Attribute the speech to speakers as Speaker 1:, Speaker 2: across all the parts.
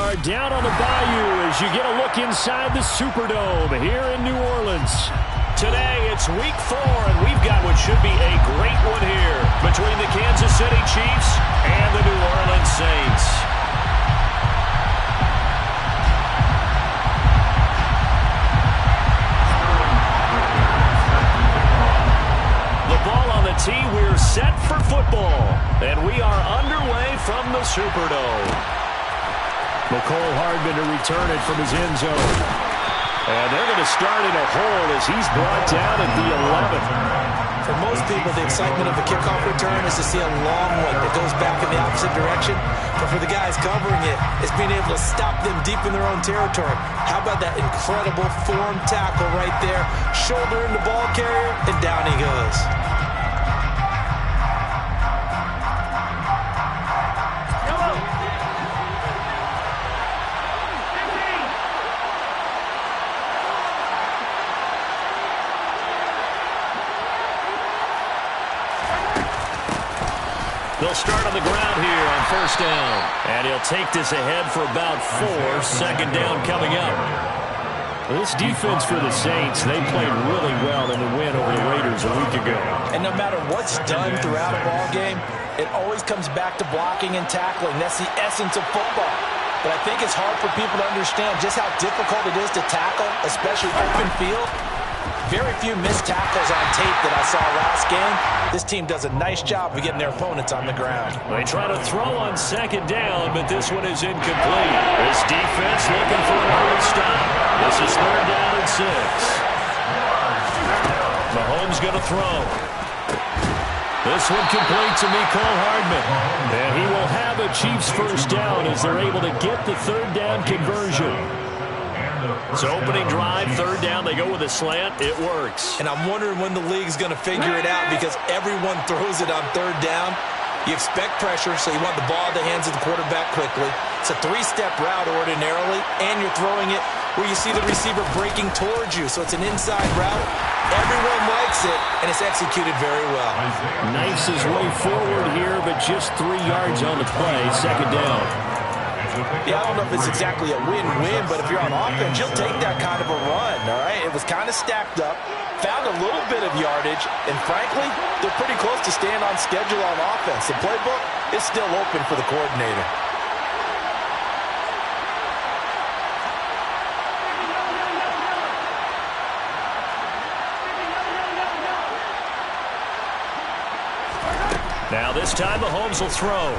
Speaker 1: are down on the Bayou as you get a look inside the Superdome here in New Orleans. Today, it's week 4, and we've got what should be a great one here between the Kansas City Chiefs and the New Orleans Saints. The ball on the tee, we're set for football, and we are underway from the Superdome. McCole Hardman to return it from his end zone. And they're going to start in a hole as he's brought down at the 11th.
Speaker 2: For most people, the excitement of a kickoff return is to see a long one that goes back in the opposite direction. But for the guys covering it, it's being able to stop them deep in their own territory. How about that incredible form tackle right there? Shoulder in the ball carrier, and down he goes.
Speaker 1: They'll start on the ground here on first down. And he'll take this ahead for about 4. Second down coming up. This defense for the Saints, they played really well in the win over the Raiders a week ago.
Speaker 2: And no matter what's done throughout a ball game, it always comes back to blocking and tackling. That's the essence of football. But I think it's hard for people to understand just how difficult it is to tackle, especially open field. Very few missed tackles on tape that I saw last game. This team does a nice job of getting their opponents on the ground.
Speaker 1: They try to throw on second down, but this one is incomplete. This defense looking for an early stop. This is third down and 6. Mahomes going to throw. This one complete to Mecole Hardman. And he will have a Chiefs first down as they're able to get the third down conversion. So opening drive, third down, they go with a slant. It works.
Speaker 2: And I'm wondering when the league's going to figure it out because everyone throws it on third down. You expect pressure, so you want the ball in the hands of the quarterback quickly. It's a 3-step route ordinarily, and you're throwing it where you see the receiver breaking towards you. So it's an inside route. Everyone likes it, and it's executed very well.
Speaker 1: Knifes his way forward here, but just 3 yards on the play. Second down.
Speaker 2: Yeah, I don't know if it's exactly a win-win, but if you're on offense, you'll take that kind of a run, all right? It was kind of stacked up, found a little bit of yardage, and frankly, they're pretty close to staying on schedule on offense. The playbook is still open for the coordinator.
Speaker 1: Now this time Mahomes will throw.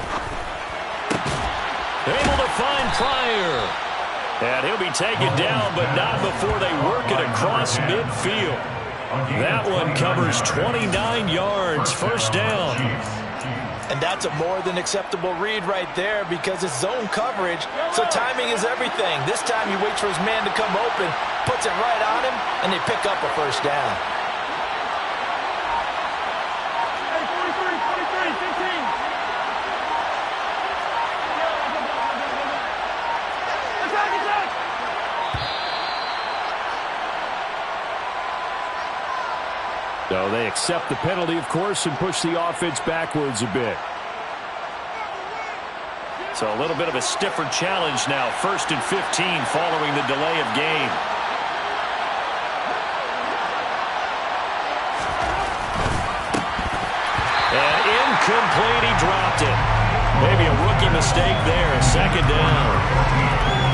Speaker 1: Able to find Pryor. And he'll be taken down, but not before they work it across midfield. That one covers 29 yards. First down.
Speaker 2: And that's a more than acceptable read right there because it's zone coverage, so timing is everything. This time he waits for his man to come open, puts it right on him, and they pick up a first down.
Speaker 1: So they accept the penalty, of course, and push the offense backwards a bit. So a little bit of a stiffer challenge now. 1st and 15 following the delay of game. And incomplete, he dropped it. Maybe a rookie mistake there. Second down.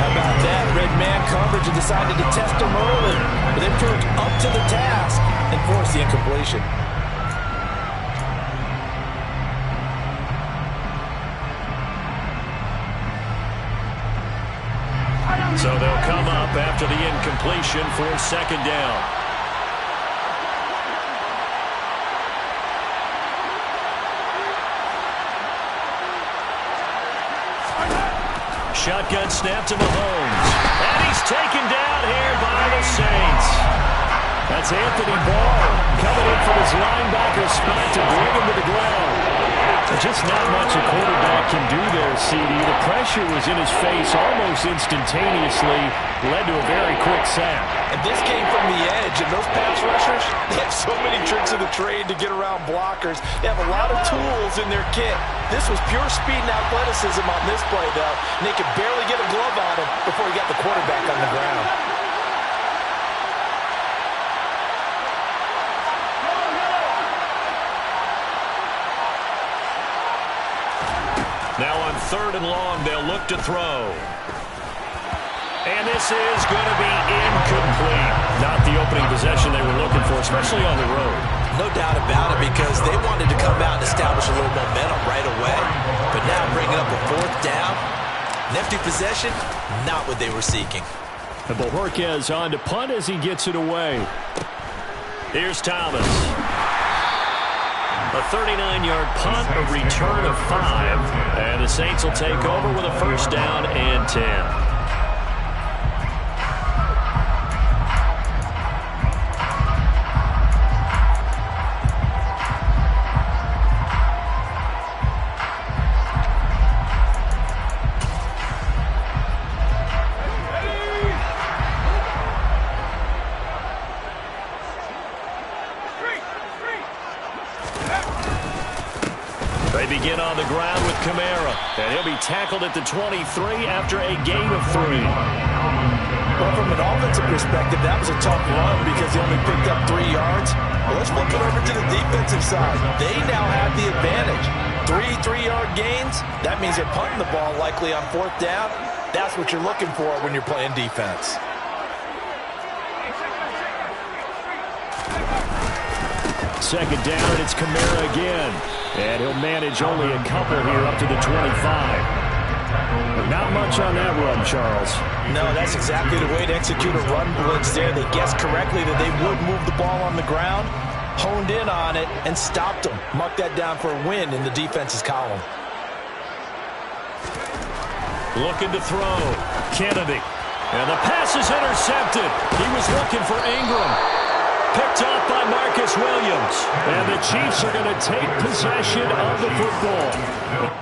Speaker 2: How about that? Red man coverage and decided to test him early. But they proved up to the task and forced the incompletion.
Speaker 1: So they'll come up after the incompletion for second down. Shotgun snap to Mahomes. And he's taken down here by the Saints. That's Anthony Barr coming in from his linebacker spot to bring him to the ground. Just not much a quarterback can do there, CD. The pressure was in his face almost instantaneously, led to a very quick sack.
Speaker 2: And this came from the edge, and those pass rushers, they have so many tricks of the trade to get around blockers. They have a lot of tools in their kit. This was pure speed and athleticism on this play, though, and they could barely get a glove on him before he got the quarterback on the ground.
Speaker 1: Now on 3rd and long, they'll look to throw. And this is going to be incomplete. Not the opening possession they were looking for, especially on the road.
Speaker 2: No doubt about it, because they wanted to come out and establish a little momentum right away. But now bringing up a 4th down, nifty possession, not what they were seeking.
Speaker 1: And Bojorquez on to punt as he gets it away. Here's Thomas. A 39-yard punt, a return of 5. And the Saints will take over with a 1st down and 10. They begin on the ground with Kamara, and he'll be tackled at the 23 after a gain of 3.
Speaker 2: Well, from an offensive perspective, that was a tough run because he only picked up 3 yards. Well, let's flip it over to the defensive side. They now have the advantage. 3-3-yard gains, that means they're punting the ball likely on 4th down. That's what you're looking for when you're playing defense.
Speaker 1: Second down, and it's Kamara again. And he'll manage only a couple here up to the 25. But not much on that run, Charles.
Speaker 2: No, that's exactly the way to execute a run blitz there. They guessed correctly that they would move the ball on the ground, honed in on it, and stopped them. Mark that down for a win in the defense's column.
Speaker 1: Looking to throw. Kennedy. And the pass is intercepted. He was looking for Ingram. Picked off by Marcus Williams. And the Chiefs are going to take possession of the football.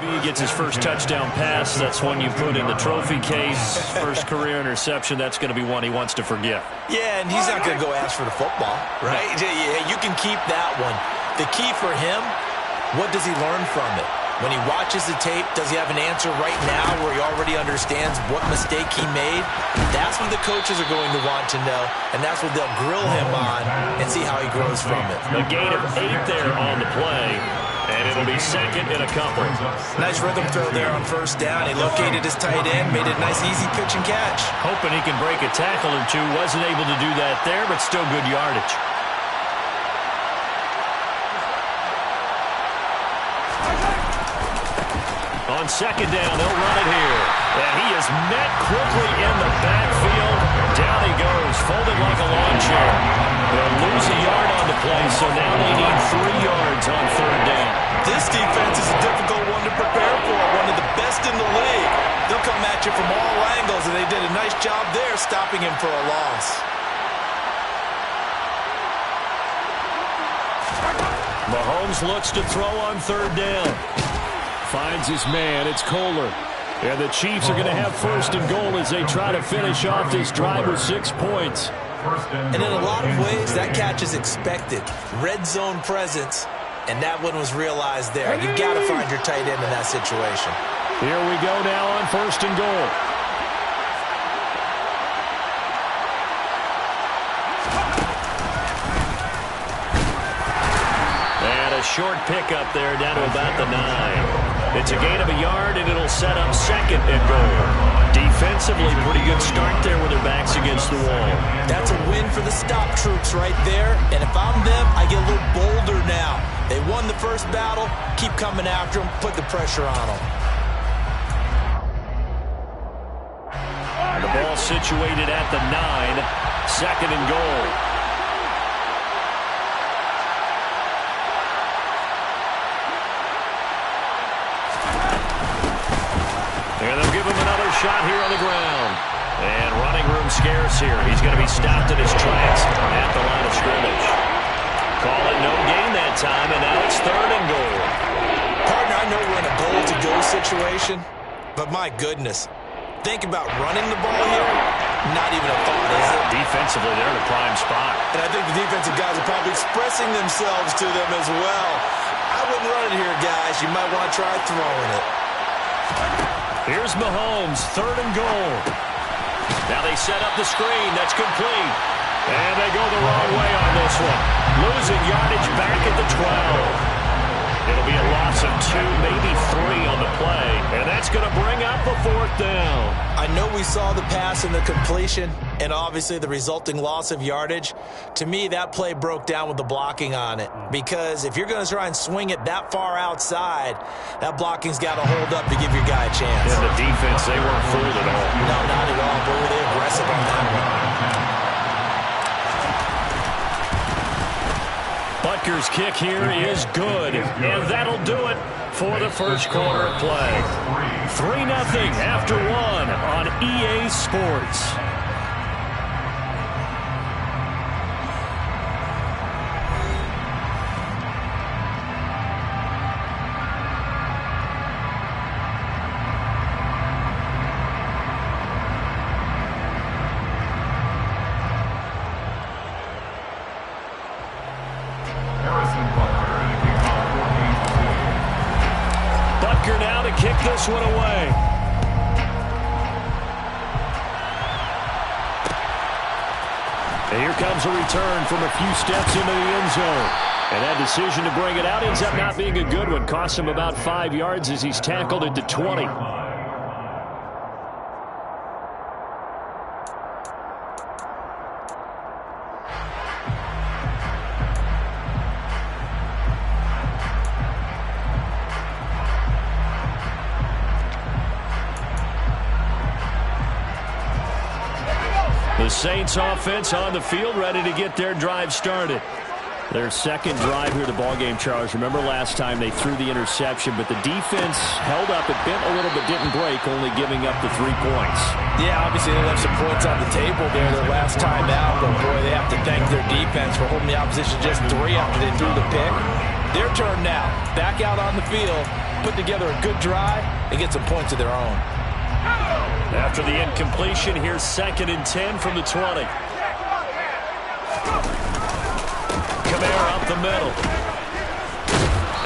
Speaker 1: He gets his first touchdown pass. That's one you put in the trophy case. First career interception. That's going to be one he wants to forget.
Speaker 2: Yeah, and he's not going to go ask for the football, right? Yeah, you can keep that one. The key for him, what does he learn from it? When he watches the tape, does he have an answer right now where he already understands what mistake he made? That's what the coaches are going to want to know, and that's what they'll grill him on and see how he grows from it.
Speaker 1: A gain of 8 there on the play. And it'll be second in a couple.
Speaker 2: Nice rhythm throw there on 1st down. He located his tight end, made it a nice, easy pitch and catch.
Speaker 1: Hoping he can break a tackle or two. Wasn't able to do that there, but still good yardage. On 2nd down, they'll run it here. And he is met quickly in the backfield. Down he goes, folded like a lawn chair. They'll lose a yard on the play, so now they need 3 yards on 3rd down.
Speaker 2: This defense is a difficult one to prepare for, one of the best in the league. They'll come at you from all angles, and they did a nice job there stopping him for a loss.
Speaker 1: Mahomes looks to throw on 3rd down. Finds his man. It's Kohler. And the Chiefs are going to have 1st and goal as they try to finish off this drive with 6 points.
Speaker 2: And in a lot of ways, that catch is expected. Red zone presence, and that one was realized there. You've got to find your tight end in that situation.
Speaker 1: Here we go now on 1st and goal. And a short pickup there down to about the 9. It's a gain of a yard, and it'll set up 2nd and goal. defensively, pretty good start there with their backs against the wall.
Speaker 2: That's a win for the stop troops right there. And if I'm them, I get a little bolder now. They won the first battle. Keep coming after them. Put the pressure on them.
Speaker 1: And the ball situated at the 9. 2nd and goal. And they'll give him another shot here on the ground. And running room scarce here. He's going to be stopped in his tracks at the line of scrimmage. Call it no gain that time, and now it's 3rd and goal.
Speaker 2: Partner, I know we're in a goal-to-go situation, but my goodness. Think about running the ball here. Not even a thought, is it?
Speaker 1: Defensively, they're in a prime spot.
Speaker 2: And I think the defensive guys are probably expressing themselves to them as well. I wouldn't run it here, guys. You might want to try throwing it.
Speaker 1: Here's Mahomes, 3rd and goal. Now they set up the screen. That's complete. And they go the wrong way on this one. Losing yardage back at the 12. It'll be a loss of 2, maybe 3 on the play. And that's going to bring up a 4th down.
Speaker 2: I know we saw the pass and the completion and obviously the resulting loss of yardage. To me, that play broke down with the blocking on it. Because if you're going to try and swing it that far outside, that blocking's got to hold up to give your guy a chance.
Speaker 1: And the defense, they weren't fooled at all.
Speaker 2: No, not at all. Boy, were they aggressive on that one.
Speaker 1: Butker's kick here is good, and that'll do it for the first quarter of play. 3-0 after 1 on EA Sports. Butker now to kick this one away. And here comes a return from a few steps into the end zone. And that decision to bring it out ends up not being a good one. Costs him about 5 yards as he's tackled at the 20. The Saints offense on the field, ready to get their drive started. Their second drive here of the ballgame, Charles. Remember last time they threw the interception, but the defense held up. It bent a little but didn't break, only giving up the 3 points.
Speaker 2: Yeah, obviously they left some points on the table there their last time out, but boy, they have to thank their defense for holding the opposition just 3 after they threw the pick. Their turn now. Back out on the field, put together a good drive, and get some points of their own.
Speaker 1: After the incompletion, here's 2nd and 10 from the 20. Kamara up the middle.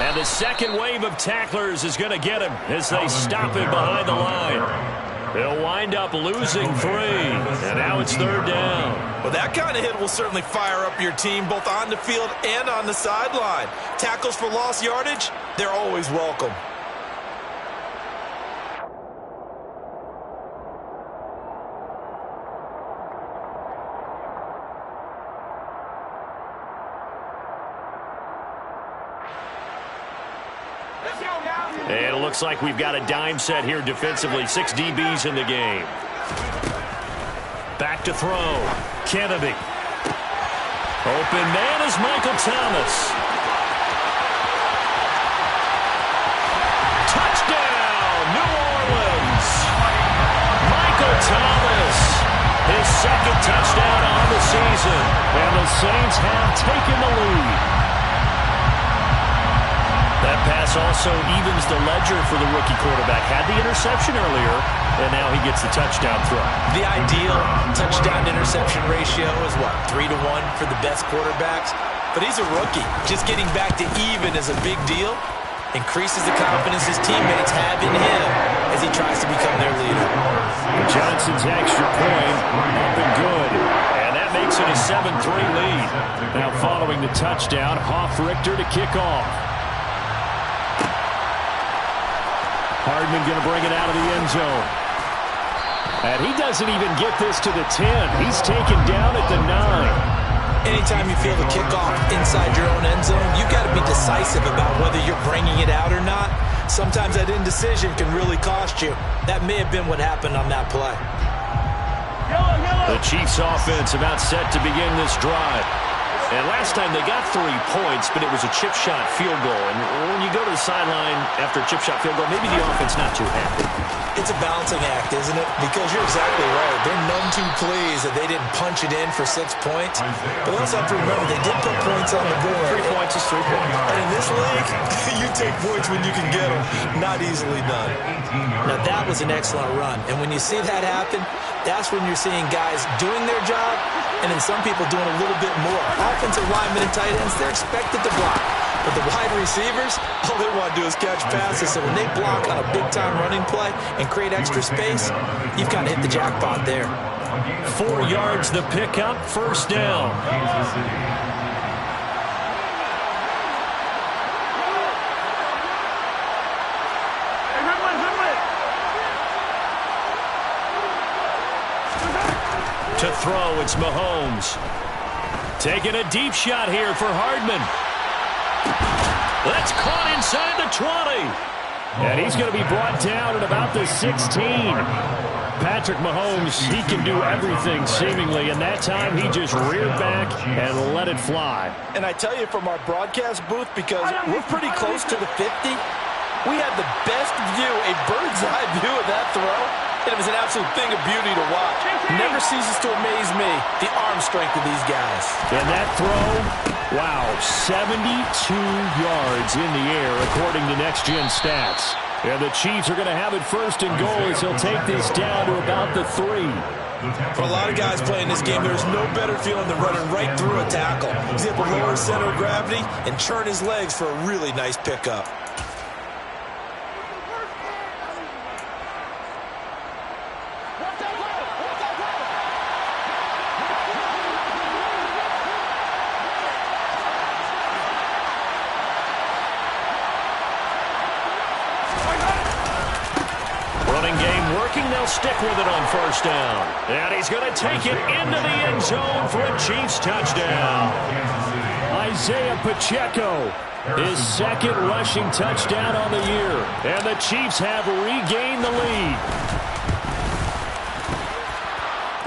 Speaker 1: And the second wave of tacklers is going to get him as they stop him behind the line. They'll wind up losing 3. And now it's 3rd down.
Speaker 2: Well, that kind of hit will certainly fire up your team both on the field and on the sideline. Tackles for lost yardage, they're always welcome.
Speaker 1: And it looks like we've got a dime set here defensively. 6 DBs in the game. Back to throw. Kennedy. Open man is Michael Thomas. Touchdown, New Orleans. Michael Thomas. His 2nd touchdown on the season. And the Saints have taken the lead. That pass also evens the ledger for the rookie quarterback. Had the interception earlier, and now he gets the touchdown throw.
Speaker 2: The ideal touchdown-interception ratio is what, 3-1 for the best quarterbacks? But he's a rookie. Just getting back to even is a big deal. Increases the confidence his teammates have in him as he tries to become their leader.
Speaker 1: Johnson's extra point, up and good. And that makes it a 7-3 lead. Now following the touchdown, Hoff-Richter to kick off. Hardman going to bring it out of the end zone. And he doesn't even get this to the 10. He's taken down at the 9.
Speaker 2: Anytime you feel the kickoff inside your own end zone, you've got to be decisive about whether you're bringing it out or not. Sometimes that indecision can really cost you. That may have been what happened on that play.
Speaker 1: The Chiefs offense about set to begin this drive. And last time they got 3 points, but it was a chip shot field goal. And when you go to the sideline after a chip shot field goal, maybe the offense not too happy.
Speaker 2: It's a balancing act, isn't it? Because you're exactly right. They're none too pleased that they didn't punch it in for 6 points. But they also have to remember they did put points on the board.
Speaker 1: 3 points is 3 points.
Speaker 2: And in this league, you take points when you can get them. Not easily done. Now, that was an excellent run. And when you see that happen, that's when you're seeing guys doing their job and then some people doing a little bit more. Offensive linemen and tight ends, they're expected to block. But the wide receivers, all they want to do is catch passes. So when they block on a big-time running play and create extra space, you've kind of hit the jackpot there.
Speaker 1: 4 yards the pickup, first down. To throw, it's Mahomes. Taking a deep shot here for Hardman. That's caught inside the 20. And he's going to be brought down at about the 16. Patrick Mahomes, he can do everything seemingly, and that time he just reared back and let it fly.
Speaker 2: And I tell you from our broadcast booth, because we're pretty close to the 50, we had the best view, a bird's eye view of that throw. And it was an absolute thing of beauty to watch. Never ceases to amaze me, the arm strength of these guys.
Speaker 1: And that throw, wow, 72 yards in the air according to Next Gen Stats. And the Chiefs are going to have it first and goal as he'll take this down to about the 3.
Speaker 2: For a lot of guys playing this game, there's no better feeling than running right through a tackle. He's able to lower his center of gravity and churn his legs for a really nice pickup.
Speaker 1: They'll stick with it on first down. And he's going to take it into the end zone for a Chiefs touchdown. Isaiah Pacheco, his second rushing touchdown on the year. And the Chiefs have regained the lead.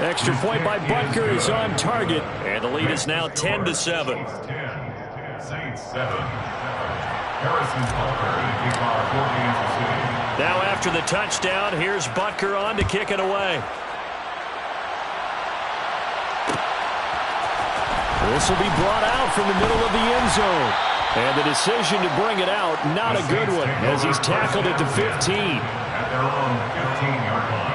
Speaker 1: Extra point by Butker is on target. And the lead is now 10-7.
Speaker 3: Saints 7. Harrison Butker to kick off for Kansas City.
Speaker 1: Now after the touchdown, here's Butker on to kick it away. This will be brought out from the middle of the end zone. And the decision to bring it out, not a good one, as he's tackled at the 15.
Speaker 3: At their own 15-yard line.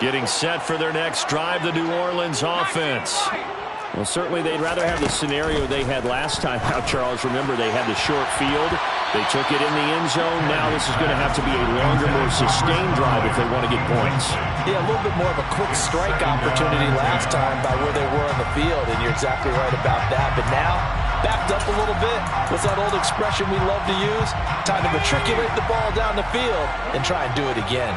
Speaker 1: Getting set for their next drive, the New Orleans offense. Well, certainly they'd rather have the scenario they had last time out, Charles. Remember, they had the short field. They took it in the end zone. Now this is going to have to be a longer, more sustained drive if they want to get points.
Speaker 2: Yeah, a little bit more of a quick strike opportunity last time by where they were on the field, and you're exactly right about that. But now, backed up a little bit. What's that old expression we love to use? Time to matriculate the ball down the field and try and do it again.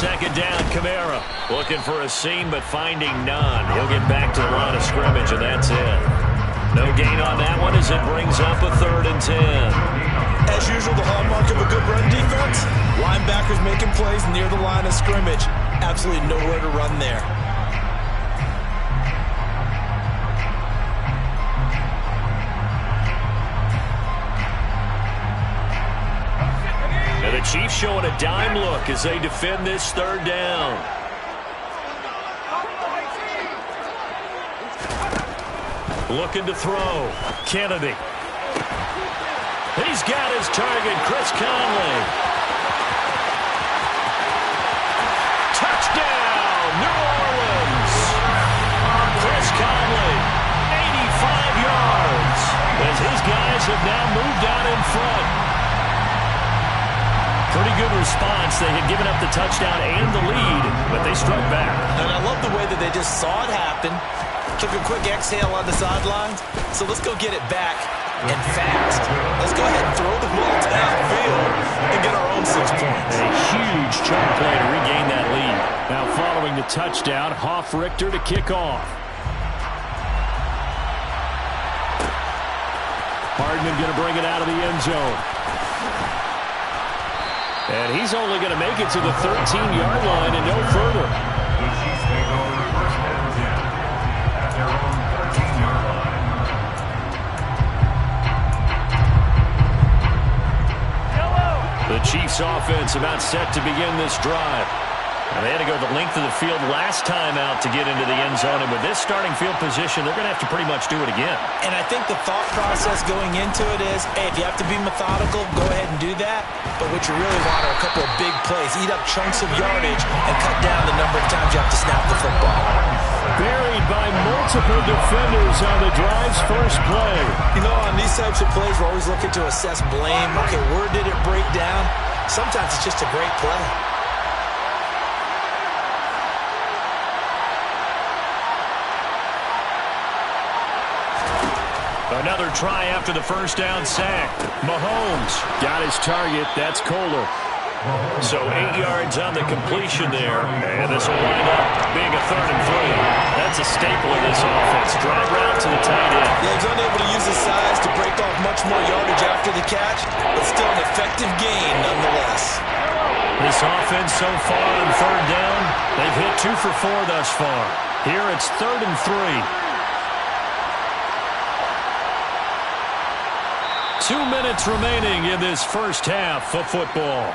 Speaker 1: Second down, Kamara. Looking for a seam, but finding none. He'll get back to the line of scrimmage, and that's it. No gain on that one as it brings up a 3rd and 10.
Speaker 2: As usual, the hallmark of a good run defense, linebackers making plays near the line of scrimmage. Absolutely nowhere to run there.
Speaker 1: And the Chiefs showing a dime look as they defend this 3rd down. Looking to throw. Kennedy. He's got his target, Chris Conley. Touchdown, New Orleans. Chris Conley, 85 yards. As his guys have now moved out in front. Pretty pretty good response. They had given up the touchdown and the lead, but they struck back.
Speaker 2: And I love the way that they just saw it happen, took a quick exhale on the sidelines. So let's go get it back and fast. Let's go ahead and throw the ball downfield and get our own 6 points.
Speaker 1: A huge chunk play to regain that lead. Now following the touchdown, Richter to kick off. Hardman going to bring it out of the end zone. And he's only going to make it to the 13-yard line and no further.
Speaker 3: The Chiefs take over first and 10 at their own 13-yard line.
Speaker 1: The Chiefs offense about set to begin this drive. They had to go the length of the field last time out to get into the end zone, and with this starting field position, they're going to have to pretty much do it again.
Speaker 2: And I think the thought process going into it is, hey, if you have to be methodical, go ahead and do that. But what you really want are a couple of big plays, eat up chunks of yardage, and cut down the number of times you have to snap the football.
Speaker 1: Buried by multiple defenders on the drive's first play.
Speaker 2: You know, on these types of plays, we're always looking to assess blame. Okay, where did it break down? Sometimes it's just a great play.
Speaker 1: Another try after the first down sack. Mahomes got his target. That's Kohler. So 8 yards on the completion there. And this will wind up being a 3rd and 3. That's a staple of this offense. Drive route to the tight end.
Speaker 2: Yeah, he's unable to use his size to break off much more yardage after the catch, but still an effective gain nonetheless.
Speaker 1: This offense so far on 3rd down, they've hit 2 for 4 thus far. Here it's 3rd and 3. 2 minutes remaining in this first half of football.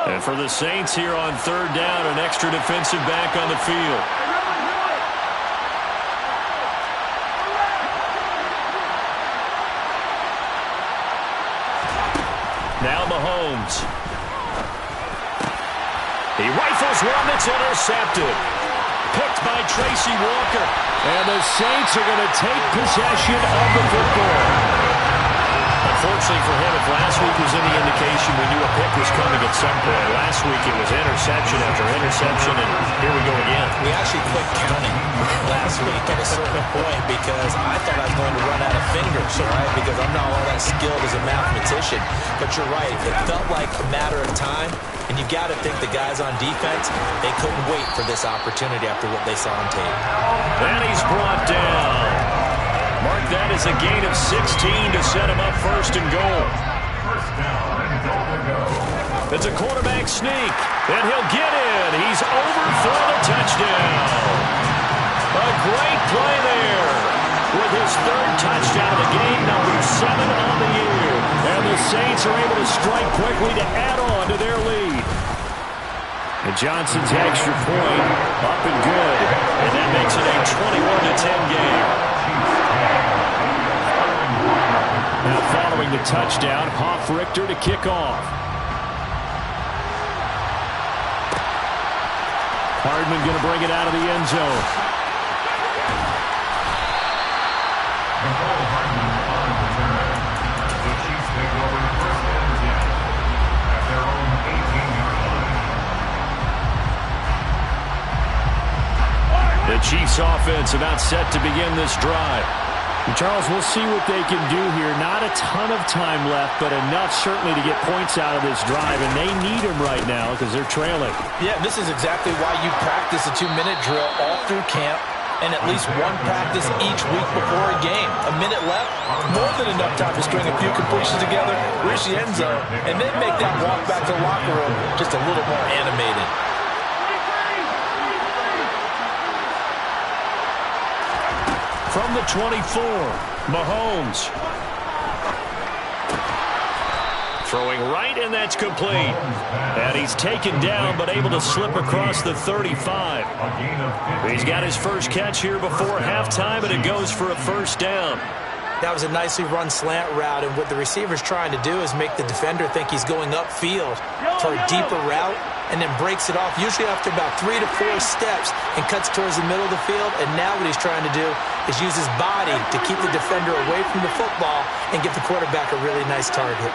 Speaker 1: And for the Saints here on 3rd down, an extra defensive back on the field. Now Mahomes. He rifles one that's intercepted. Picked by Tracy Walker. And the Saints are going to take possession of the football. Unfortunately for him, if last week was any indication, we knew a pick was coming at some point. Last week it was interception after interception, and here we go again.
Speaker 2: We actually quit counting last week at a certain point because I thought I was going to run out of fingers, right? Because I'm not all that skilled as a mathematician. But you're right. It felt like a matter of time. And you got to think the guys on defense, they couldn't wait for this opportunity after what they saw on tape.
Speaker 1: And he's brought down. Mark that as a gain of 16 to set him up 1st and goal.
Speaker 3: First down and goal to go.
Speaker 1: It's a quarterback sneak, and he'll get in. He's over for the touchdown. A great play there with his 3rd touchdown of the game, number 7 on the year. And the Saints are able to strike quickly to add on to their lead. And Johnson's extra point up and good, and that makes it a 21-10 game. Now following the touchdown, Richter to kick off. Hardman going to bring it out of the end zone.
Speaker 3: Nicole Hardman on return. The Chiefs take over first and 10 at their own 18-yard line.
Speaker 1: The Chiefs offense about set to begin this drive. Charles, we'll see what they can do here. Not a ton of time left, but enough certainly to get points out of this drive, and they need them right now because they're trailing.
Speaker 2: Yeah, this is exactly why you practice a 2-minute drill all through camp and at least one practice each week before a game. A minute left, more than enough time to string a few completions together, reach the end zone, and then make that walk back to the locker room just a little more animated.
Speaker 1: From the 24, Mahomes. Throwing right, and that's complete. And he's taken down, but able to slip across the 35. He's got his first catch here before halftime, and it goes for a 1st down.
Speaker 2: That was a nicely run slant route, and what the receiver's trying to do is make the defender think he's going upfield for a deeper route. and then breaks it off, usually after about 3 to 4 steps, and cuts towards the middle of the field. And now what he's trying to do is use his body to keep the defender away from the football and give the quarterback a really nice target.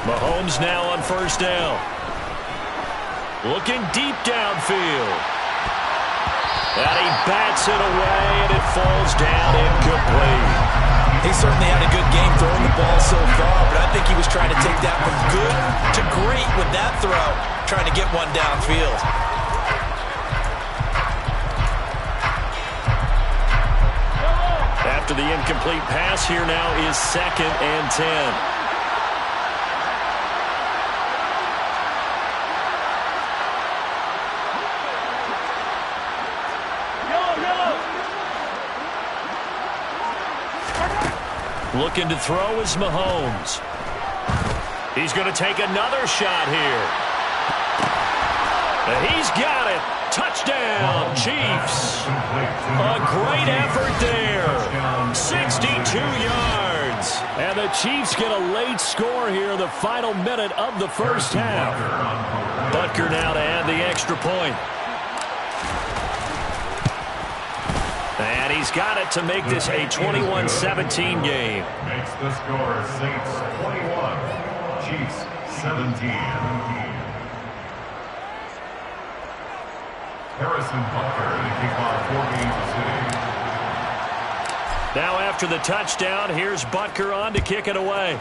Speaker 1: Mahomes now on first down. Looking deep downfield. And he bats it away, and it falls down incomplete.
Speaker 2: He certainly had a good game throwing the ball so far, but I think he was trying to take that from good to great with that throw, trying to get one downfield.
Speaker 1: After the incomplete pass, here now is 2nd and 10. Looking to throw is Mahomes. He's going to take another shot here. And he's got it. Touchdown, Chiefs. A great effort there. 62 yards. And the Chiefs get a late score here in the final minute of the first half. Butker now to add the extra point. And he's got it to make this a 21-17 game.
Speaker 3: Makes the score Saints 21, Chiefs 17. Harrison Butker to kick off 4 games of
Speaker 1: Now after the touchdown, here's Butker on to kick it away.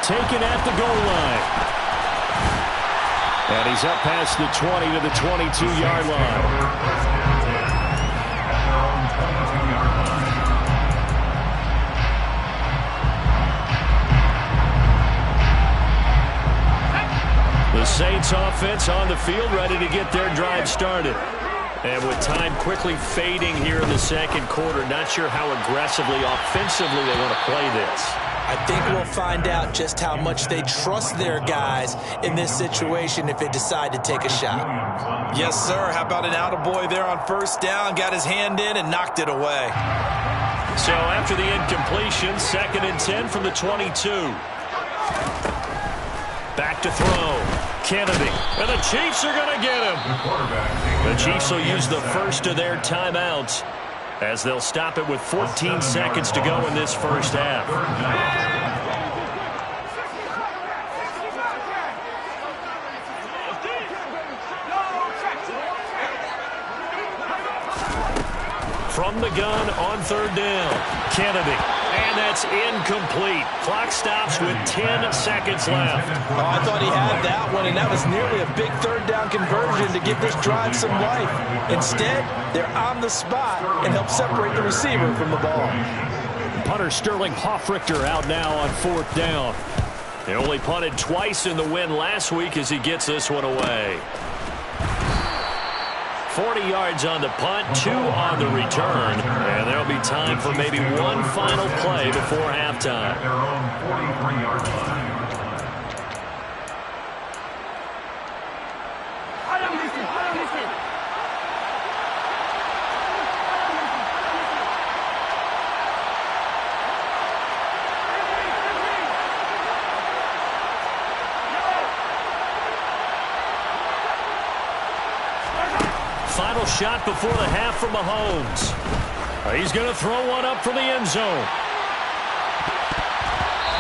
Speaker 1: Taken at the goal line. And he's up past the 20 to the 22-yard line. The Saints offense on the field, ready to get their drive started. And with time quickly fading here in the second quarter, not sure how aggressively, offensively they want to play this.
Speaker 2: I think we'll find out just how much they trust their guys in this situation if they decide to take a shot. Yes, sir. How about an attaboy there on first down? Got his hand in and knocked it away.
Speaker 1: So after the incompletion, 2nd and 10 from the 22. Back to throw. Kennedy. And the Chiefs are going to get him. The Chiefs will use the first of their timeouts, as they'll stop it with 14 seconds to go in this first half. From the gun on 3rd down, Kennedy. And that's incomplete. Clock stops with 10 seconds left.
Speaker 2: Oh, I thought he had that one, and that was nearly a big 3rd down conversion to give this drive some life. Instead, they're on the spot and help separate the receiver from the ball.
Speaker 1: Punter Sterling Hoffrichter out now on 4th down. They only punted twice in the win last week as he gets this one away. 40 yards on the punt, 2 on the return, and there'll be time for maybe one final play before halftime.
Speaker 3: their own 43-yard line.
Speaker 1: Final shot before the half from Mahomes. He's going to throw one up from the end zone.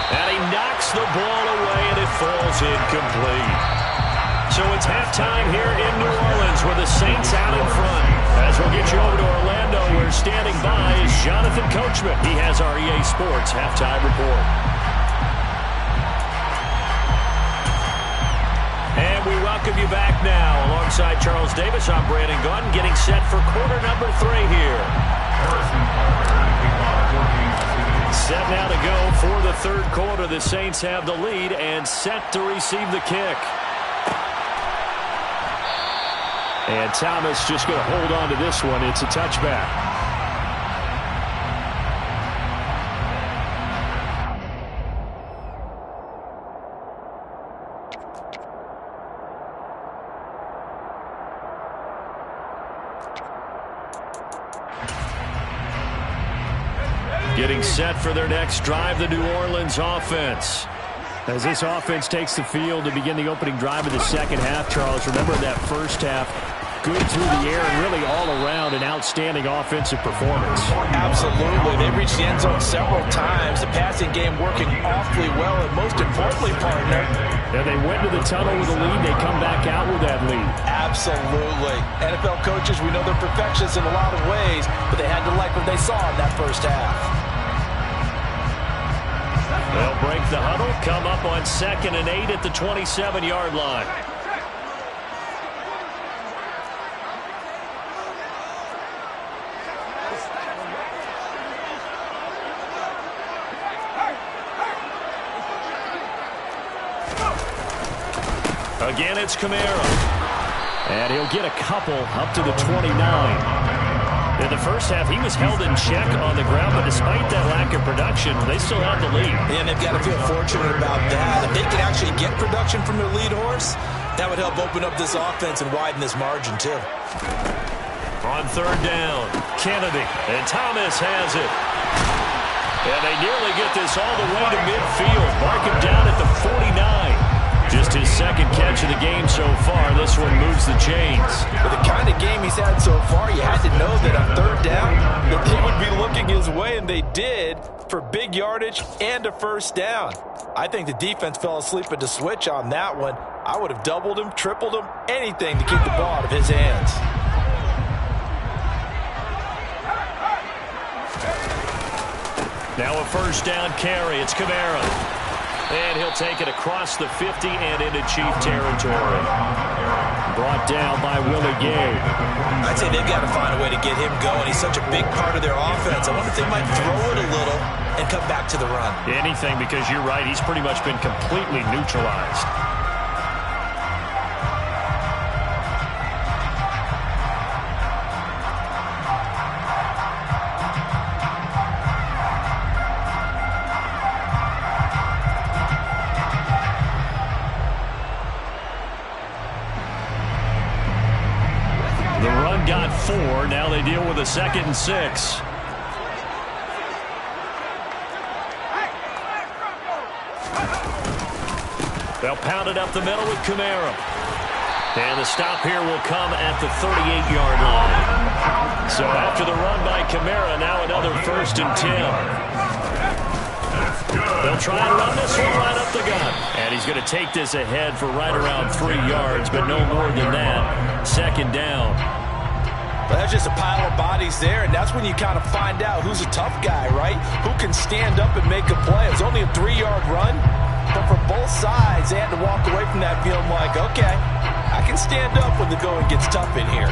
Speaker 1: And he knocks the ball away, and it falls incomplete. So it's halftime here in New Orleans with the Saints out in front. As we'll get you over to Orlando, where standing by is Jonathan Coachman. He has our EA Sports halftime report. And we welcome you back now. Alongside Charles Davis, I'm Brandon Gunn, getting set for quarter number 3 here. Set now to go for the 3rd quarter. The Saints have the lead and set to receive the kick. And Thomas just going to hold on to this one. It's a touchback. Getting set for their next drive, the New Orleans offense. As this offense takes the field to begin the opening drive of the second half, Charles, remember that first half, good through the air and really all around an outstanding offensive performance.
Speaker 2: Absolutely. They reached the end zone several times. The passing game working awfully well, and most importantly, partner,
Speaker 1: and they went to the tunnel with a lead. They come back out with that lead.
Speaker 2: Absolutely. NFL coaches, we know they're perfectionists in a lot of ways, but they had to like what they saw in that first half.
Speaker 1: They'll break the huddle, come up on 2nd and 8 at the 27-yard line. Again, it's Kamara. And he'll get a couple up to the 29. In the first half, he was held in check on the ground, but despite that lack of production, they still have the lead.
Speaker 2: And they've got to feel fortunate about that. If they can actually get production from their lead horse, that would help open up this offense and widen this margin, too.
Speaker 1: On 3rd down, Kennedy, and Thomas has it. And they nearly get this all the way to midfield. Mark him down at the 49. Just his second catch of the game so far. This one moves the chains.
Speaker 2: With the kind of game he's had so far, you had to know that on 3rd down, that they would be looking his way, and they did, for big yardage and a first down. I think the defense fell asleep at the switch on that one. I would have doubled him, tripled him, anything to keep the ball out of his hands.
Speaker 1: Now a first down carry. It's Kamara. And he'll take it across the 50 and into Chief territory. Brought down by Willie Gay.
Speaker 2: I'd say they've got to find a way to get him going. He's such a big part of their offense. I wonder if they might throw it a little and come back to the run.
Speaker 1: Anything, because you're right. He's pretty much been completely neutralized. The run got 4. Now they deal with a 2nd and 6. They'll pound it up the middle with Kamara. And the stop here will come at the 38-yard line. So after the run by Kamara, now another 1st and 10. They'll try and run this one right up the gut. And he's going to take this ahead for right around 3 yards, but no more than that. 2nd down.
Speaker 2: Well, that's just a pile of bodies there, and that's when you kind of find out who's a tough guy, right? Who can stand up and make a play. It was only a 3-yard run, but for both sides, they had to walk away from that feeling like, okay, I can stand up when the going gets tough in here.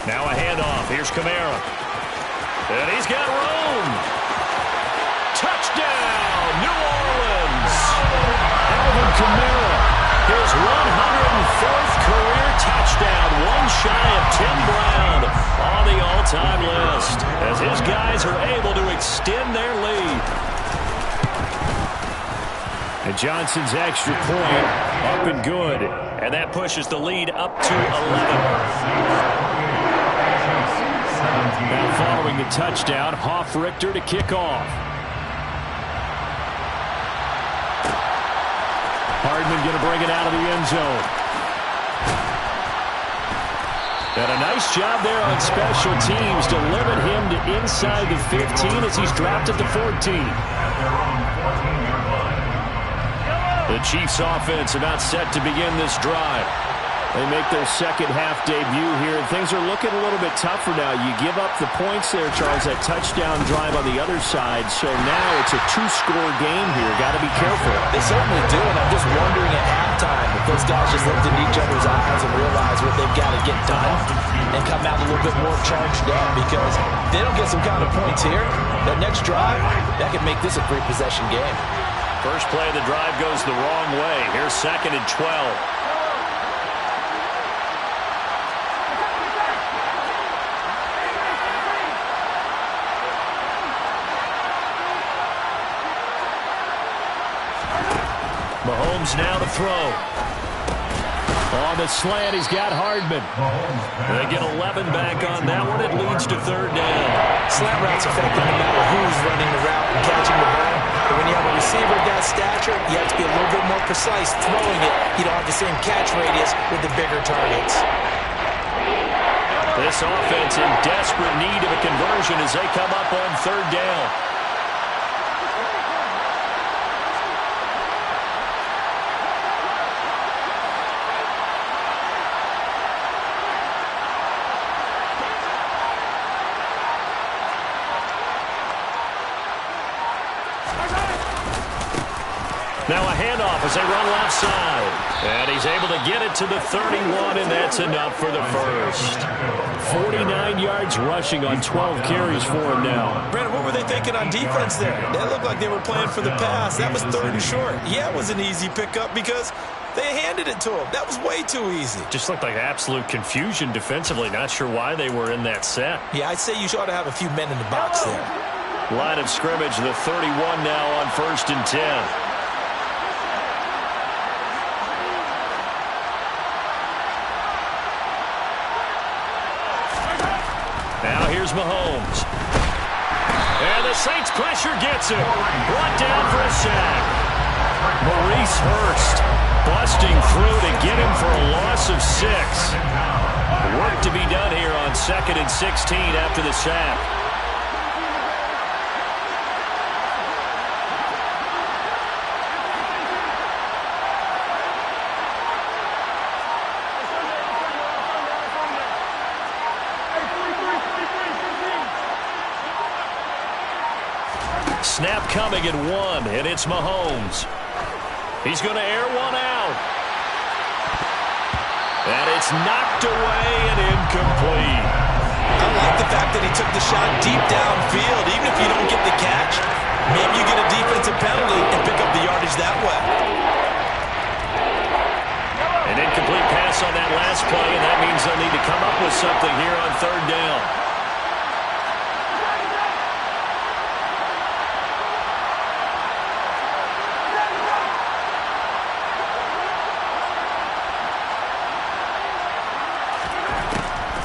Speaker 1: Now a handoff. Here's Kamara. And he's got room. Touchdown, New Orleans. Alvin Kamara, his 104th career touchdown. One shy of Tim Brown on the all-time list. As his guys are able to extend their lead. And Johnson's extra point up and good. And that pushes the lead up to 11. Now following the touchdown, Hoff-Richter to kick off. Hardman going to bring it out of the end zone. And a nice job there on special teams to limit him to inside the 15 as he's dropped at the 14. The Chiefs offense about set to begin this drive. They make their second half debut here, and things are looking a little bit tougher now. You give up the points there, Charles, that touchdown drive on the other side. So now it's a 2-score game here. Got to be careful.
Speaker 2: They certainly do, and I'm just wondering at halftime if those guys just looked in each other's eyes and realized what they've got to get done and come out a little bit more charged up, because if they don't get some kind of points here, that next drive, that could make this a 3-possession game.
Speaker 1: First play of the drive goes the wrong way. Here's 2nd and 12. Mahomes now to throw. On the slant, he's got Hardman. They get 11 back on that one. It leads to third down.
Speaker 2: Slant routes effective no matter who's running the route and catching the ball. But when you have a receiver of that stature, you have to be a little bit more precise throwing it. You don't have the same catch radius with the bigger targets.
Speaker 1: This offense in desperate need of a conversion as they come up on third down. Now a handoff as they run left side. And he's able to get it to the 31, and that's enough for the first. 49 yards rushing on 12 carries for him now.
Speaker 2: Brandon, what were they thinking on defense there? That looked like they were playing for the pass. That was third and short. Yeah, it was an easy pickup because they handed it to him. That was way too easy.
Speaker 1: Just looked like absolute confusion defensively. Not sure why they were in that set.
Speaker 2: Yeah, I'd say you ought to have a few men in the box there.
Speaker 1: Line of scrimmage, the 31 now on 1st and 10. Now here's Mahomes. And the Saints pressure gets him. Brought down for a sack. Maurice Hurst busting through to get him for a loss of 6. Work to be done here on 2nd and 16 after the sack. Snap coming at 1, and it's Mahomes. He's going to air one out. And it's knocked away and incomplete.
Speaker 2: I like the fact that he took the shot deep downfield. Even if you don't get the catch, maybe you get a defensive penalty and pick up the yardage that way.
Speaker 1: An incomplete pass on that last play, and that means they'll need to come up with something here on third down.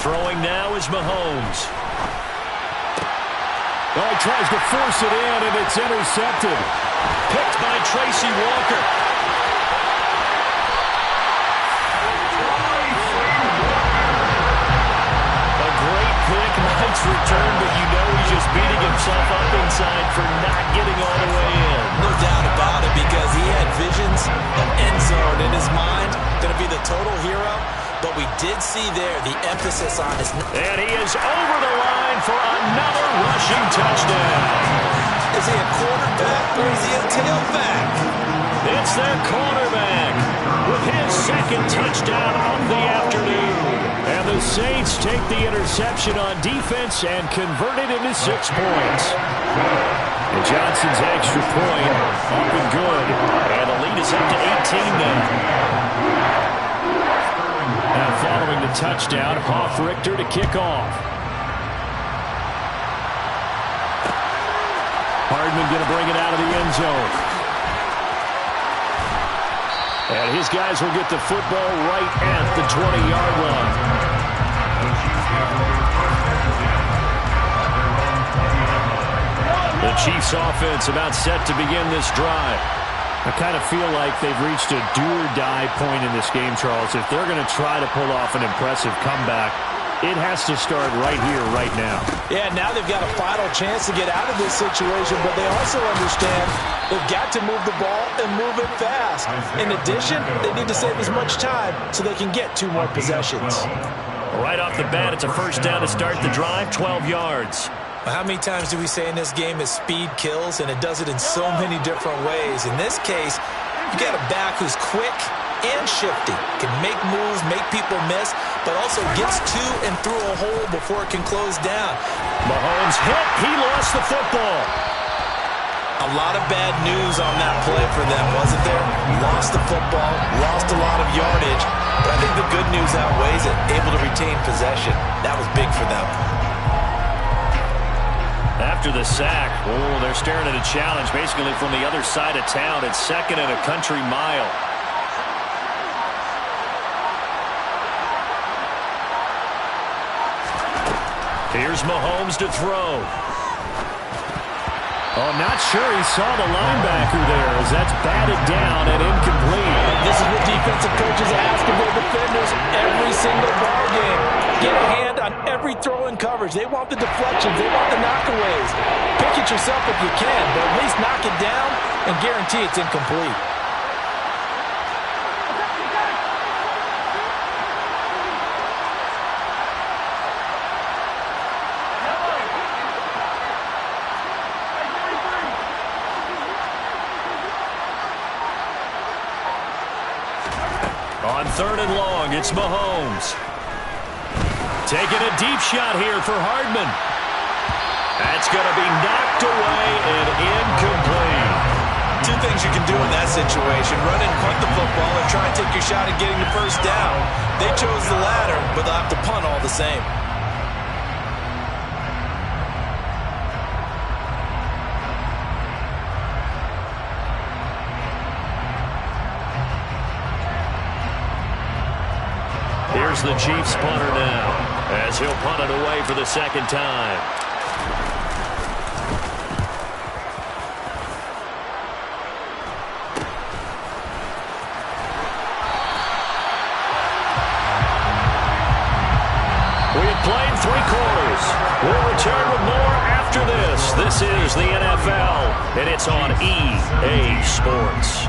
Speaker 1: Throwing now is Mahomes.
Speaker 4: Oh, he tries to force it in, and it's intercepted.
Speaker 1: Picked by Tracy Walker. A great pick, nice return, but you know he's just beating himself up inside for not getting all the way in.
Speaker 2: No doubt about it, because he had visions of end zone in his mind. Going to be the total hero. But we did see there the emphasis on his...
Speaker 1: And he is over the line for another rushing touchdown.
Speaker 2: Is he a quarterback or is he a tailback?
Speaker 1: It's their quarterback with his second touchdown of the afternoon.
Speaker 4: And the Saints take the interception on defense and convert it into 6 points. And Johnson's extra point up and good.
Speaker 1: And the lead is up to 18 now.
Speaker 4: Now following the touchdown, Hoff-Richter to kick off. Hardman going to bring it out of the end zone. And his guys will get the football right at the 20-yard line.
Speaker 1: The Chiefs offense about set to begin this drive.
Speaker 4: I kind of feel like they've reached a do-or-die point in this game, Charles. If they're going to try to pull off an impressive comeback, it has to start right here, right now.
Speaker 2: Yeah, now they've got a final chance to get out of this situation, but they also understand they've got to move the ball and move it fast. In addition, they need to save as much time so they can get 2 more possessions.
Speaker 1: Right off the bat, it's a first down to start the drive, 12 yards.
Speaker 2: How many times do we say in this game is speed kills, and it does it in so many different ways. In this case, you got a back who's quick and shifty, can make moves, make people miss, but also gets to and through a hole before it can close down.
Speaker 1: Mahomes hit. He lost the football.
Speaker 2: A lot of bad news on that play for them, wasn't there? Lost the football, lost a lot of yardage, but I think the good news outweighs it. Able to retain possession. That was big for them.
Speaker 1: After the sack, they're staring at a challenge basically from the other side of town. It's 2nd and a country mile. Here's Mahomes to throw.
Speaker 4: Oh, not sure he saw the linebacker there as that's batted down and incomplete.
Speaker 2: This is what defensive coaches ask of their defenders every single ball game. Get a hand on every throw in coverage. They want the deflections. They want the knockaways. Pick it yourself if you can, but at least knock it down and guarantee it's incomplete.
Speaker 1: On 3rd and long, it's Mahomes. Taking a deep shot here for Hardman. That's going to be knocked away and incomplete.
Speaker 2: Two things you can do in that situation: run and punt the football, or try and take your shot at getting the first down. They chose the latter, but they'll have to punt all the same.
Speaker 1: Here's the Chiefs punter now, as he'll punt it away for the second time. We have played 3 quarters. We'll return with more after this. This is the NFL, and it's on EA Sports.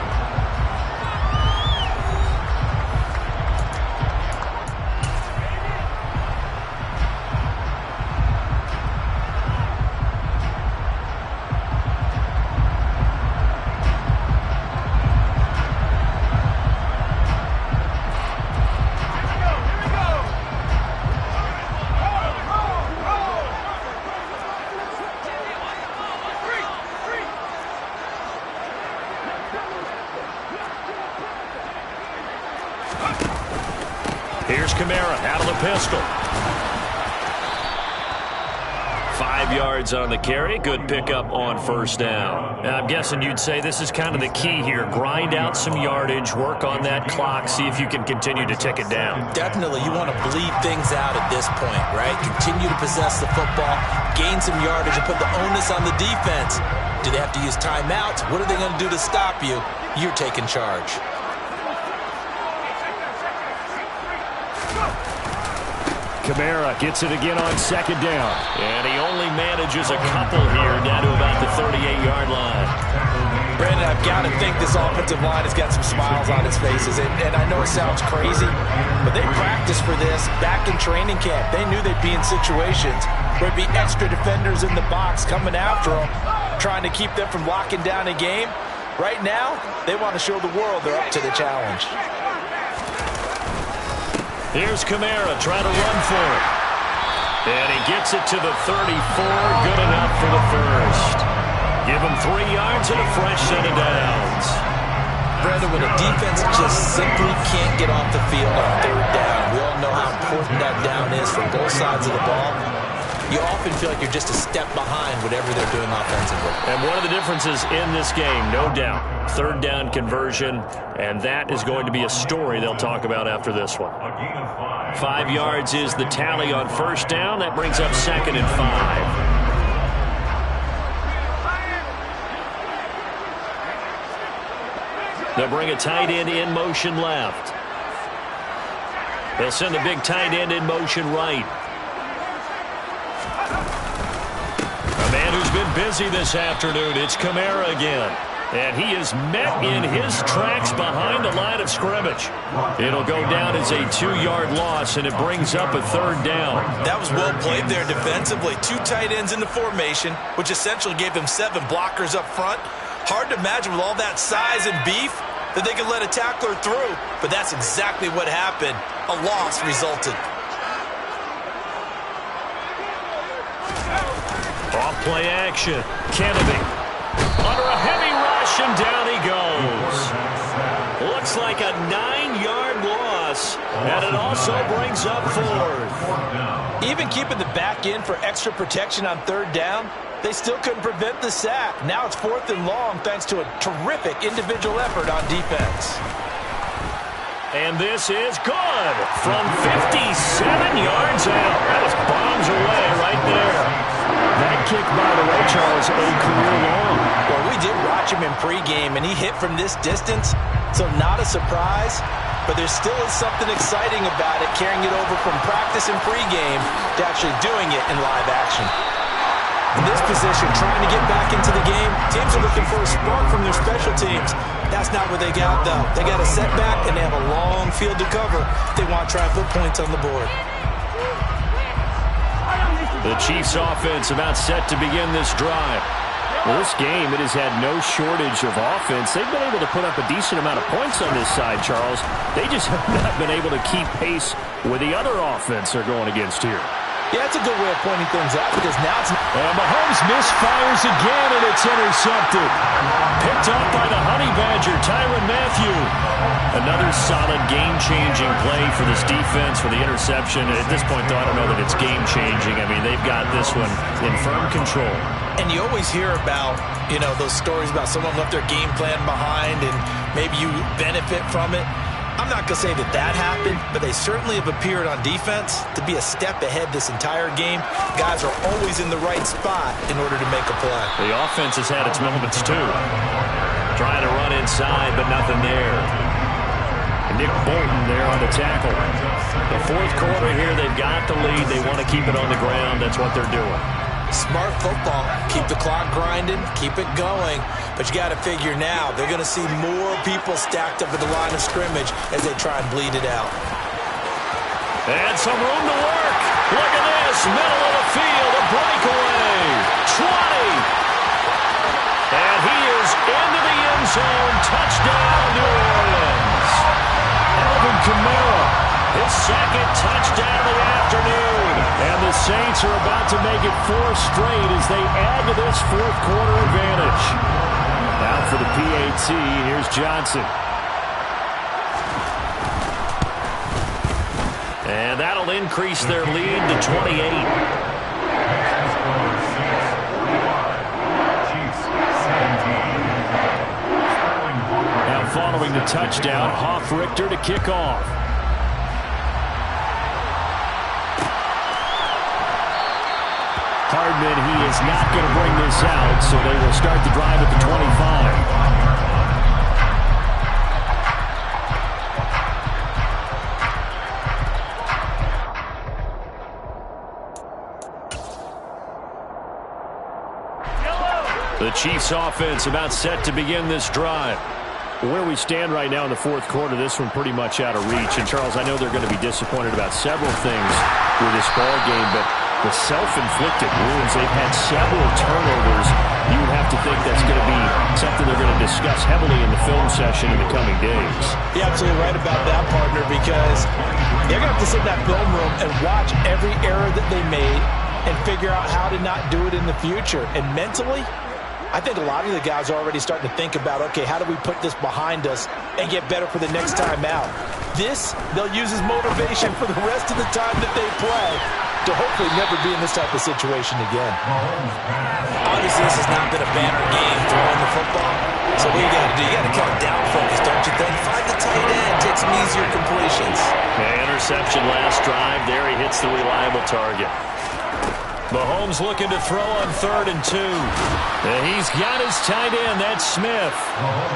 Speaker 1: Here's Kamara out of the pistol. 5 yards on the carry. Good pickup on first down.
Speaker 4: I'm guessing you'd say this is kind of the key here. Grind out some yardage, work on that clock, see if you can continue to tick it down.
Speaker 2: Definitely, you want to bleed things out at this point, right? Continue to possess the football, gain some yardage, and put the onus on the defense. Do they have to use timeouts? What are they going to do to stop you? You're taking charge.
Speaker 4: Kamara gets it again on 2nd down.
Speaker 1: And he only manages a couple here down to about the 38-yard line.
Speaker 2: Brandon, I've got to think this offensive line has got some smiles on its faces. And I know it sounds crazy, but they practiced for this back in training camp. They knew they'd be in situations where it'd be extra defenders in the box coming after them, trying to keep them from locking down a game. Right now, they want to show the world they're up to the challenge.
Speaker 1: Here's Kamara trying to run for it. And he gets it to the 34. Good enough for the first. Give him 3 yards and a fresh set of downs.
Speaker 2: Brandon, when a defense just simply can't get off the field on 3rd down, we all know how important that down is for both sides of the ball. You often feel like you're just a step behind whatever they're doing offensively.
Speaker 1: And one of the differences in this game, no doubt, 3rd down conversion, and that is going to be a story they'll talk about after this one. 5 yards is the tally on first down. That brings up 2nd and 5. They'll bring a tight end in motion left. They'll send a big tight end in motion right. A man who's been busy this afternoon, it's Kamara again. And he is met in his tracks behind the line of scrimmage. It'll go down as a 2-yard loss, and it brings up a 3rd down.
Speaker 2: That was well played there defensively. 2 tight ends in the formation, which essentially gave them 7 blockers up front. Hard to imagine with all that size and beef that they could let a tackler through, but that's exactly what happened. A loss resulted.
Speaker 1: Off play action. Kennedy under a heavy rush, and down he goes. Looks like a 9-yard loss, and it also brings up 4th.
Speaker 2: Even keeping the back in for extra protection on 3rd down, they still couldn't prevent the sack. Now it's 4th and long thanks to a terrific individual effort on defense.
Speaker 1: And this is good from 57 yards out. That was bombs away right there. That kick, by the way, Charles, a career long.
Speaker 2: Well, we did watch him in pregame, and he hit from this distance, so not a surprise. But there still is something exciting about it, carrying it over from practice and pregame to actually doing it in live action. In this position, trying to get back into the game, teams are looking for a spark from their special teams. That's not what they got, though. They got a setback, and they have a long field to cover if they want to try and put points on the board.
Speaker 1: The Chiefs' offense about set to begin this drive.
Speaker 4: Well, this game, it has had no shortage of offense. They've been able to put up a decent amount of points on this side, Charles. They just have not been able to keep pace with the other offense they're going against here.
Speaker 2: Yeah, that's a good way of pointing things out because now it's...
Speaker 1: And Mahomes misfires again, and it's intercepted. Picked up by the Honey Badger, Tyrann Mathieu. Another solid game-changing play for this defense for the interception. At this point, though, I don't know that it's game-changing. I mean, they've got this one in firm control.
Speaker 2: And you always hear about, those stories about someone left their game plan behind and maybe you benefit from it. I'm not going to say that happened, but they certainly have appeared on defense to be a step ahead this entire game. Guys are always in the right spot in order to make a play.
Speaker 1: The offense has had its moments, too. Trying to run inside, but nothing there. And Nick Bolton there on the tackle. The fourth quarter here, they've got the lead. They want to keep it on the ground. That's what they're doing.
Speaker 2: Smart football. Keep the clock grinding, keep it going. But you got to figure now, they're going to see more people stacked up at the line of scrimmage as they try and bleed it out.
Speaker 1: And some room to work. Look at this, middle of the field, a breakaway. 20. And he is into the end zone. Touchdown, New Orleans. Alvin Kamara, his second touchdown of the afternoon. And the Saints are about to make it 4 straight as they add to this fourth quarter advantage. Now for the PAT, here's Johnson. And that'll increase their lead to 28. Now following the touchdown, Hoff-Richter to kick off. Hardman, he is not going to bring this out, so they will start the drive at the 25. The Chiefs offense about set to begin this drive. Where we stand right now in the fourth quarter, this one pretty much out of reach. And, Charles, I know they're going to be disappointed about several things with this ball game, but the self-inflicted wounds, they've had several turnovers. You would have to think that's going to be something they're going to discuss heavily in the film session in the coming days.
Speaker 2: You're absolutely right about that, partner, because they're going to have to sit in that film room and watch every error that they made and figure out how to not do it in the future. And mentally, I think a lot of the guys are already starting to think about, okay, how do we put this behind us and get better for the next time out? This, they'll use as motivation for the rest of the time that they play to hopefully never be in this type of situation again. Obviously, this has not been a banner game throwing the football. So what you got to do? You got to come down focus, don't you think? Find the tight end, take some easier completions.
Speaker 1: Okay, interception last drive. There he hits the reliable target. Mahomes looking to throw on 3rd and 2. And he's got his tight end. That's Smith.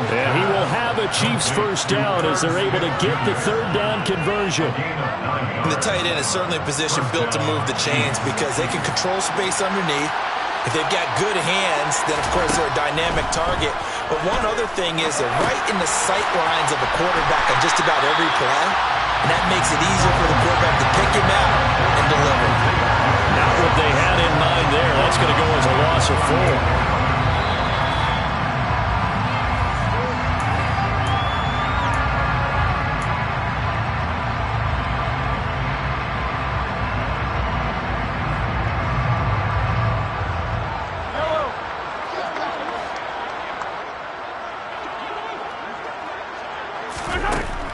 Speaker 1: And he will have a Chiefs first down as they're able to get the 3rd down conversion.
Speaker 2: And the tight end is certainly a position built to move the chains because they can control space underneath. If they've got good hands, then, of course, they're a dynamic target. But one other thing is they're right in the sight lines of a quarterback on just about every play. And that makes it easier for the quarterback to pick him out and deliver.
Speaker 1: Not what they had in mind there. That's going to go as a loss of 4.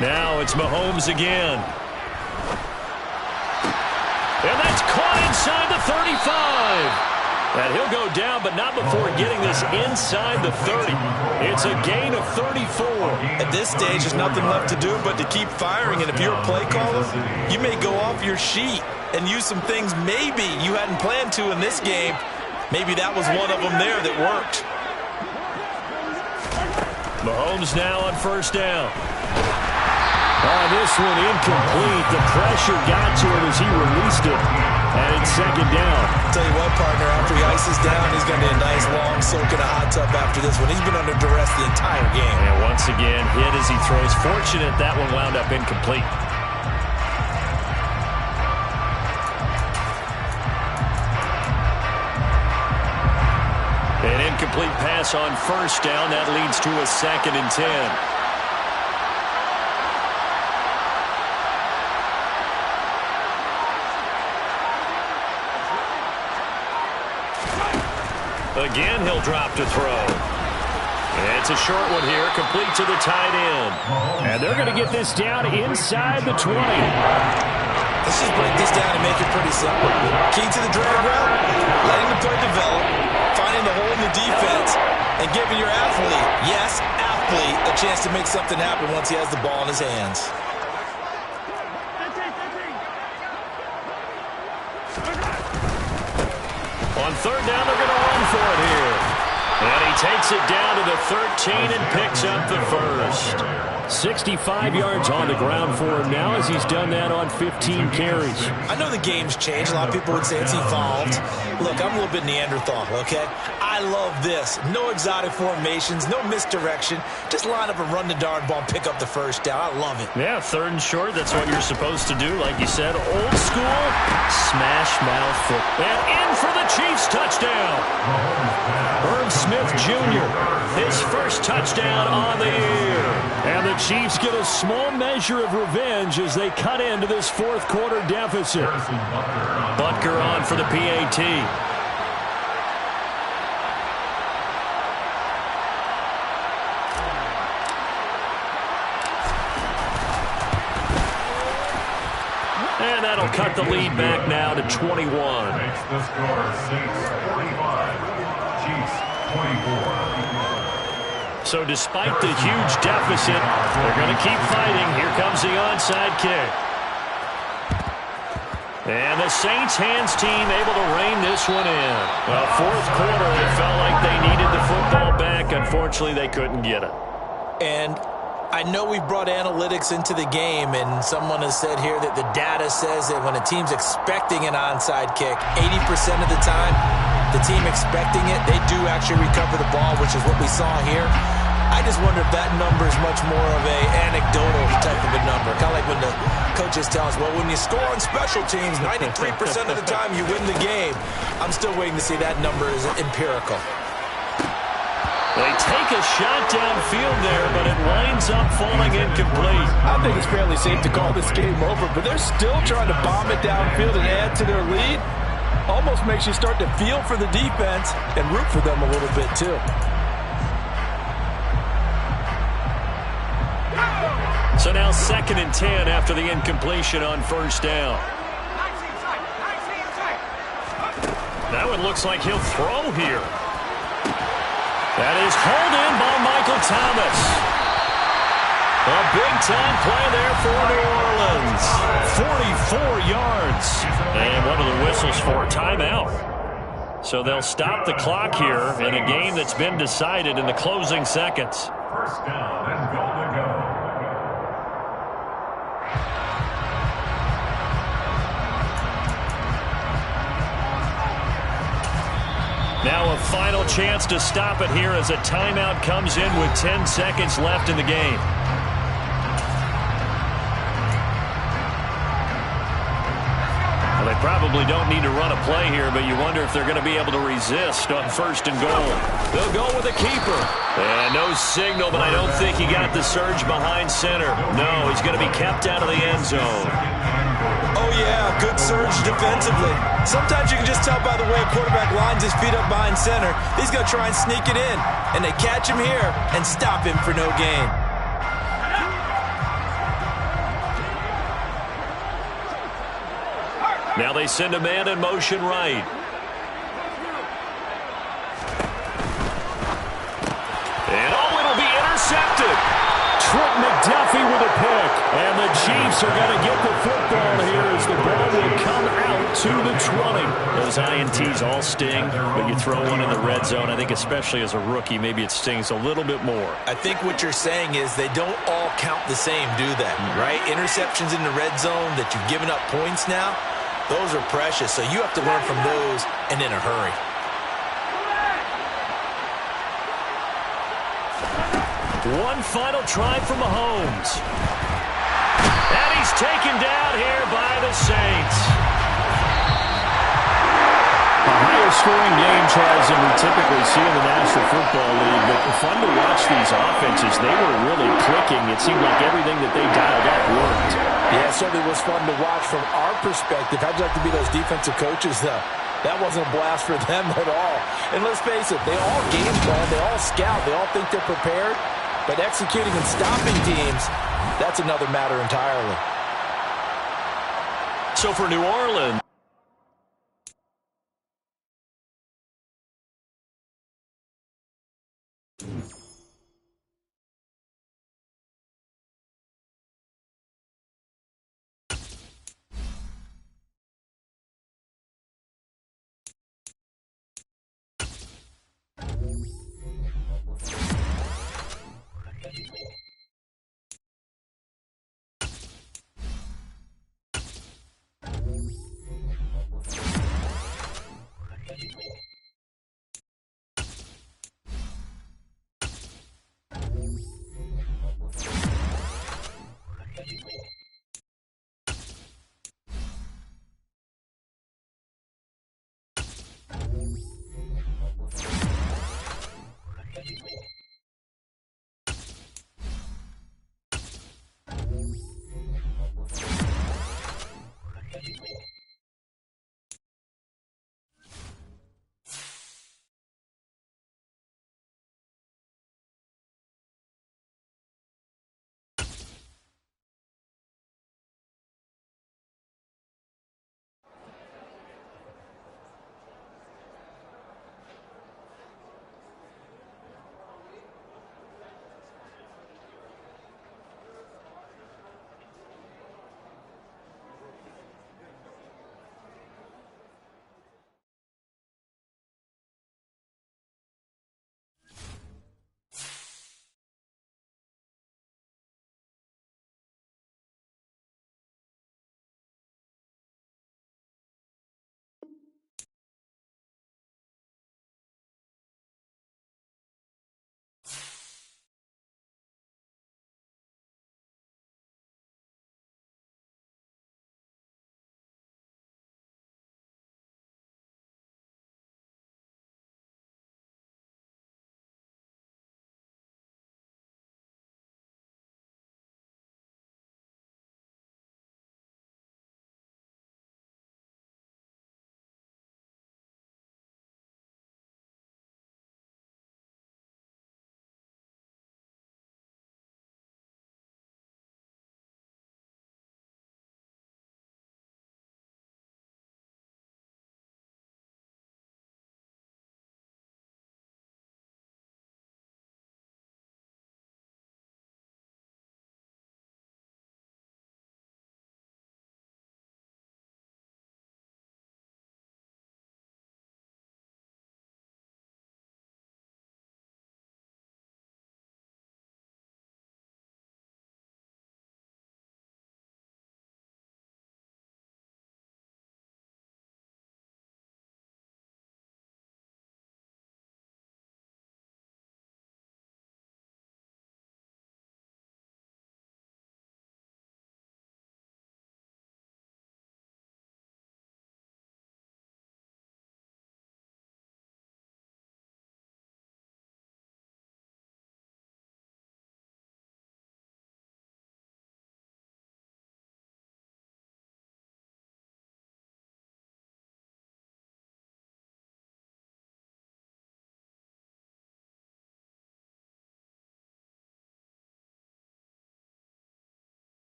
Speaker 1: Now it's Mahomes again. And that's caught inside the 35. And he'll go down, but not before getting this inside the 30. It's a gain of 34.
Speaker 2: At this stage, there's nothing left to do but to keep firing. And if you're a play caller, you may go off your sheet and use some things maybe you hadn't planned to in this game. Maybe that was one of them there that worked.
Speaker 1: Mahomes now on first down. Oh, this one incomplete. The pressure got to him as he released it. And it's second down.
Speaker 2: I'll tell you what, partner, after he ices down, he's going to be a nice long soak in a hot tub after this one. He's been under duress the entire game.
Speaker 1: And once again, hit as he throws. Fortunate that one wound up incomplete. An incomplete pass on first down. That leads to a 2nd and 10. Again, he'll drop to throw. It's a short one here, complete to the tight end.
Speaker 4: And they're going to get this down inside the 20.
Speaker 2: Let's just break this down and make it pretty simple. Key to the drag route, letting the play develop, finding the hole in the defense, and giving your athlete, yes, athlete, a chance to make something happen once he has the ball in his hands.
Speaker 1: On third down, they're going to run for it here. And he takes it down to the 13 and picks up the first.
Speaker 4: 65 yards on the ground for him now as he's done that on 15 carries.
Speaker 2: I know the game's changed. A lot of people would say it's evolved. Look, I'm a little bit Neanderthal, okay? I love this. No exotic formations, no misdirection. Just line up and run the darn ball and pick up the first down. I love it.
Speaker 1: Yeah, third and short, that's what you're supposed to do. Like you said, old school, smash mouth foot. And in for the Chiefs touchdown. Herb Smith Jr., his first touchdown on the year. And the Chiefs get a small measure of revenge as they cut into this fourth quarter deficit.
Speaker 3: Butker
Speaker 1: on for the PAT. And that'll cut the lead back now to 21.
Speaker 3: Makes the score Saints 45, Chiefs 24.
Speaker 1: So despite the huge deficit, they're going to keep fighting. Here comes the onside kick. And the Saints hands team able to rein this one in. Well, fourth quarter, it felt like they needed the football back. Unfortunately, they couldn't get it.
Speaker 2: And I know we've brought analytics into the game, and someone has said here that the data says that when a team's expecting an onside kick, 80% of the time, the team expecting it, they do actually recover the ball, which is what we saw here. I just wonder if that number is much more of a anecdotal type of a number. Kind of like when the coaches tell us, well, when you score on special teams, 93% of the time you win the game. I'm still waiting to see that number is empirical.
Speaker 1: They take a shot downfield there, but it winds up falling incomplete.
Speaker 5: I think it's fairly safe to call this game over, but they're still trying to bomb it downfield and add to their lead. Almost makes you start to feel for the defense and root for them a little bit, too.
Speaker 1: So now 2nd and 10 after the incompletion on first down. That one looks like he'll throw here. That is hauled in by Michael Thomas. A big-time play there for New Orleans. 44 yards. And one of the whistles for a timeout. So they'll stop the clock here in a game that's been decided in the closing seconds.
Speaker 3: First down and goal to go.
Speaker 1: Now a final chance to stop it here as a timeout comes in with 10 seconds left in the game. Well, they probably don't need to run a play here, but you wonder if they're going to be able to resist on first and goal. They'll go with a keeper. And no signal, but I don't think he got the surge behind center. No, he's going to be kept out of the end zone.
Speaker 2: Oh, yeah, good surge defensively. Sometimes you can just tell by the way a quarterback lines his feet up behind center. He's going to try and sneak it in. And they catch him here and stop him for no gain.
Speaker 1: Now they send a man in motion right. Trent McDuffie with a pick. And the Chiefs are going to get the football here as the ball will come out to the 20.
Speaker 4: Those INTs all sting, but you throw one in the red zone. I think especially as a rookie, maybe it stings a little bit more.
Speaker 2: I think what you're saying is they don't all count the same, do they? Right? Interceptions in the red zone that you've given up points now, those are precious. So you have to learn from those and in a hurry.
Speaker 1: One final try from Mahomes. And he's taken down here by the Saints.
Speaker 4: A higher scoring game, Charles, than we typically see in the National Football League. But fun to watch these offenses. They were really clicking. It seemed like everything that they dialed up worked.
Speaker 5: Yeah, it certainly was fun to watch from our perspective. How'd you like to be those defensive coaches, though? That wasn't a blast for them at all. And let's face it, they all game plan, they all scout, they all think they're prepared. But executing and stopping teams, that's another matter entirely.
Speaker 1: So for New Orleans,